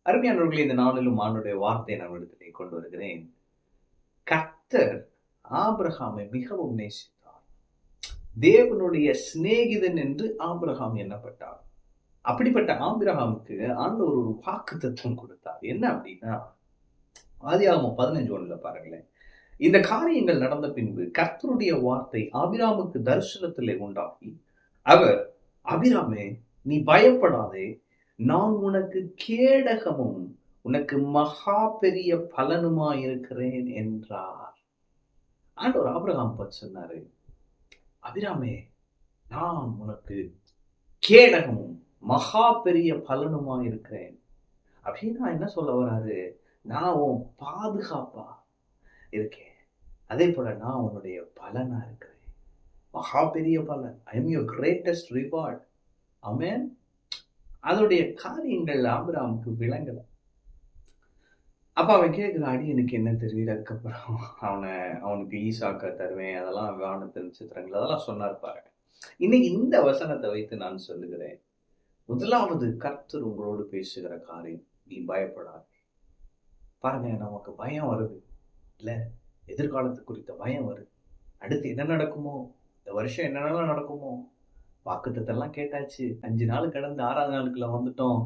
அருமையானவர்களே, இந்த நாளிலும் ஆண்டவருடைய வார்த்தையை நான் இடத்திலே கொண்டு வருகிறேன். கர்த்தர் ஆபிரகாமை மிகவும் நேசித்தார். தேவனுடைய சிநேகிதன் என்று ஆபிரகாம் எண்ணப்பட்டார். அப்படிப்பட்ட ஆபிரகாமுக்கு ஆண்டவர் ஒரு வாக்குத்தத்தம் கொடுத்தார். என்ன அப்படின்னா, ஆதியாகமம் 15:1 பாருங்களேன். இந்த காரியங்கள் நடந்த பின்பு கர்த்தருடைய வார்த்தை ஆபிராமுக்கு தரிசனத்திலே உண்டாகி, அவர், ஆபிராமே, நீ பயப்படாதே, நான் உனக்கு கேடகமும் உனக்கு மகா பெரிய பலனுமாயிருக்கிறேன் என்றார். ஆண்டவர் ஆபிரகாம் பார்த்து சொன்னாரு, ஆபிராமே, நான் உனக்கு கேடகமும் மகா பெரிய பலனுமாயிருக்கிறேன். அப்படின்னா என்ன சொல்ல வராரு? நான் உன் பாதுகாப்பா இருக்கேன். அதே போல நான் உன்னுடைய பலனா இருக்கிறேன். மகா பெரிய பலன். I am your greatest reward. Amen. அதோடைய காரியங்கள் ஆபிரகாமுக்கு விளங்கல. அப்ப அவன் கேட்கிறான், அடியனுக்கு என்ன தெரியுது? அதுக்கப்புறம் அவனுக்கு ஈசாக்க தருவேன், அதெல்லாம் வானத்தின் சித்திரங்கள், அதெல்லாம் சொன்னார் பாருங்க. இன்னைக்கு இந்த வசனத்தை வைத்து நான் சொல்லுகிறேன். முதலாவது கர்த்தர் உங்களோடு பேசுகிற காரியம், நீ பயப்படாது. பாருங்க, நமக்கு பயம் வருது இல்ல, எதிர்காலத்து குறித்த பயம் வருது. அடுத்து என்ன நடக்குமோ, இந்த வருஷம் என்னென்னலாம் நடக்குமோ, வாக்குத்தத்தெல்லாம் கேட்டாச்சு, 5 நாள் கடந்து 6வது நாளுக்குள்ள வந்துட்டோம்,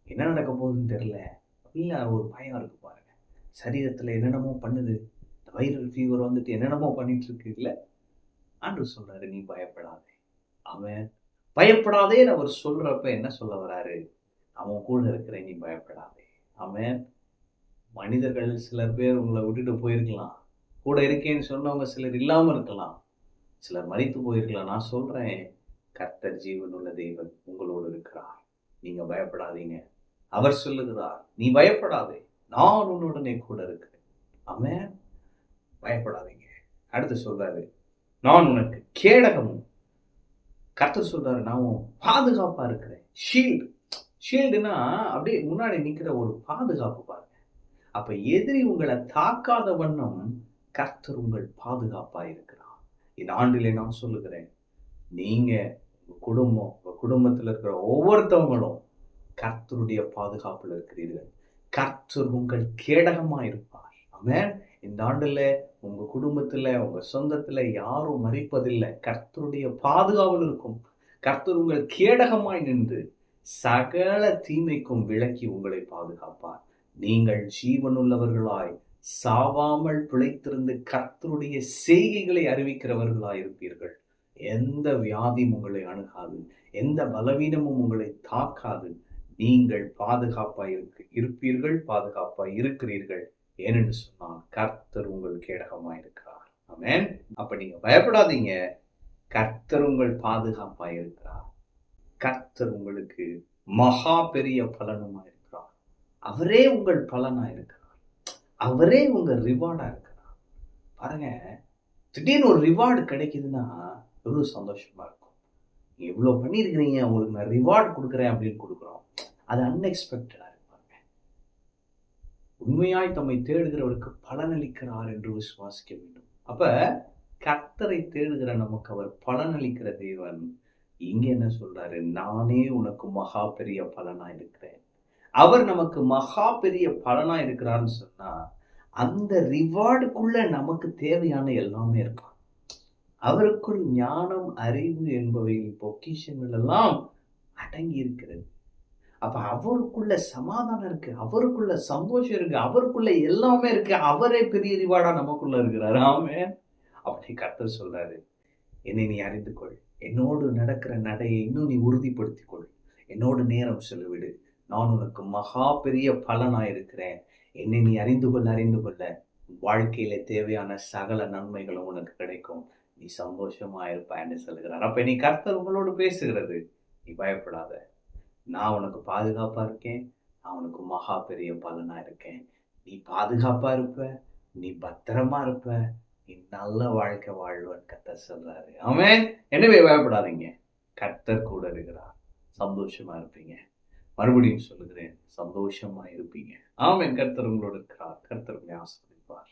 என்ன நடக்க போகுதுன்னு தெரியல அப்படின்னு ஒரு பயம் இருக்கு பாருங்க. சரீரத்துல என்னென்னமோ பண்ணுது, வைரல் ஃபீவர் வந்துட்டு என்னென்னமோ பண்ணிட்டு இருக்கு இல்ல. ஆண்டவர் சொல்றாரு, நீ பயப்படாதே. அவன் பயப்படாதேன்னு அவர் சொல்றப்ப என்ன சொல்ல வராரு? அவன் கூட இருக்கிற நீ பயப்படாதே. அவன் மனிதர்கள் சிலர் பேர் உங்களை விட்டுட்டு போயிருக்கலாம், கூட இருக்கேன்னு சொன்னவங்க சிலர் இல்லாம இருக்கலாம், சிலர் மரித்து போயிருக்கலாம். நான் சொல்றேன், கர்த்தர் ஜீவனுள்ள தேவன் உங்களோடு இருக்கிறார். நீங்க பயப்படாதீங்க. அவர் சொல்லுகிறார், நீ பயப்படாதே, நான் உன்னுடனே கூட இருக்கிறேன். ஆமென். பயப்படாதீங்க. அடுத்து சொல்றாரு, நான் உனக்கு கேடகமும். கர்த்தர் சொல்றாரு, நான் உன் பாதுகாப்பா இருக்கிறேன். ஷீல்டு. ஷீல்டுனா அப்படியே முன்னாடி நிக்கிற ஒரு பாதுகாப்பு பாருங்க. அப்ப எதிரி உங்களை தாக்காத வண்ணம் கர்த்தர் உங்கள் பாதுகாப்பா இருக்கிறார். இந்த ஆண்டிலே நான் சொல்லுகிறேன், நீங்க, உங்க குடும்பம், உங்க குடும்பத்தில் இருக்கிற ஒவ்வொருத்தவங்களும் கர்த்தருடைய பாதுகாப்புல இருக்கிறீர்கள். கர்த்தர் உங்கள் கேடகமா இருப்பார். ஆமென். இந்த ஆண்டுல உங்க குடும்பத்துல, உங்க சொந்தத்துல யாரும் மறிப்பதில்லை. கர்த்தருடைய பாதுகாவல் இருக்கும். கர்த்தர் உங்கள் கேடகமாய் நின்று சகல தீமைக்கும் விலக்கி உங்களை பாதுகாப்பார். நீங்கள் ஜீவனுள்ளவர்களாய் சாவாமல் பிழைத்திருந்து கர்த்தருடைய செய்கைகளை அறிவிக்கிறவர்களாய் இருப்பீர்கள். எந்த வியாதியும் உங்களை அணுகாது, எந்த பலவீனமும் உங்களை தாக்காது. நீங்கள் பாதுகாப்பாய் இருப்பீர்கள், பாதுகாப்பாய் இருக்கிறீர்கள். ஏனென்று சொன்னால் கர்த்தர் உங்கள் கேடகமாய் இருக்கிறார். ஆமென். அப்ப நீங்க பயப்படாதீங்க, கர்த்தர் உங்கள் பாதுகாப்பாய் இருக்கிறார். கர்த்தர் உங்களுக்கு மகா பெரிய பலனுமாய் இருக்கிறார். அவரே உங்கள் பலனா இருக்கிறார். அவரே உங்க ரிவார்டா இருக்கிறார். பாருங்க, திடீர்னு ஒரு ரிவார்டு கிடைக்குதுன்னா எவ்வளவு சந்தோஷமா இருக்கும். நீங்க இவ்வளவு பண்ணிருக்கிறீங்க, உங்களுக்கு நான் ரிவார்டு கொடுக்குறேன் அப்படின்னு கொடுக்குறோம். அது அன்எக்ஸ்பெக்டடா இருப்பாங்க. உண்மையாய் தம்மை தேடுகிறவருக்கு பலனளிக்கிறார் என்று விசுவாசிக்க வேண்டும். அப்ப கர்த்தரை தேடுகிற நமக்கு அவர் பலனளிக்கிற தேவன். இங்க என்ன சொல்றாரு? நானே உனக்கு மகா பெரிய பலனா இருக்கிறேன். அவர் நமக்கு மகா பெரிய பலனா இருக்கிறார்னு சொன்னா, அந்த ரிவார்டுக்குள்ள நமக்கு தேவையான எல்லாமே இருக்கும். அவருக்குள் ஞானம், அறிவு என்பவை பொக்கிஷங்கள் எல்லாம் அடங்கி இருக்கிறது. அப்ப அவருக்குள்ள சமாதானம் இருக்கு, அவருக்குள்ள சந்தோஷம் இருக்கு, அவருக்குள்ள எல்லாமே இருக்கு. அவரே பெரிய ரிவார்டா நமக்குள்ள இருக்கிறாரு. ஆமென். அப்படி கர்த்தர் சொல்றாரு, என்னை நீ அறிந்து கொள், என்னோடு நடக்கிற நடையை இன்னும் நீ உறுதிப்படுத்திக் கொள், என்னோடு நேரம் செலவிடு, நான் உனக்கு மகா பெரிய பலனாயிருக்கிறேன். என்னை நீ அறிந்து கொள்ள வாழ்க்கையில தேவையான சகல நன்மைகளும் உனக்கு கிடைக்கும். நீ சந்தோஷமா இருப்பான்னு சொல்லுகிறார். அப்ப நீ கர்த்தர் உங்களோடு பேசுகிறது, நீ பயப்படாத, நான் உனக்கு பாதுகாப்பா இருக்கேன், நான் உனக்கு மகா பெரிய பலனா இருக்கேன். நீ பாதுகாப்பா இருப்ப, நீ பத்திரமா இருப்ப, நீ நல்ல வாழ்க்கை வாழ்வன்னு கர்த்தர் சொல்றாரு. ஆமென். எனவே பயப்படாதீங்க, கர்த்தர் கூட இருக்கிறார். சந்தோஷமா இருப்பீங்க. மறுபடியும் சொல்லுகிறேன், சந்தோஷமா இருப்பீங்க. ஆமென். கர்த்தர் உங்களோடு இருக்கிறார். கர்த்தர் உங்களை ஆசீர்வதிப்பார்.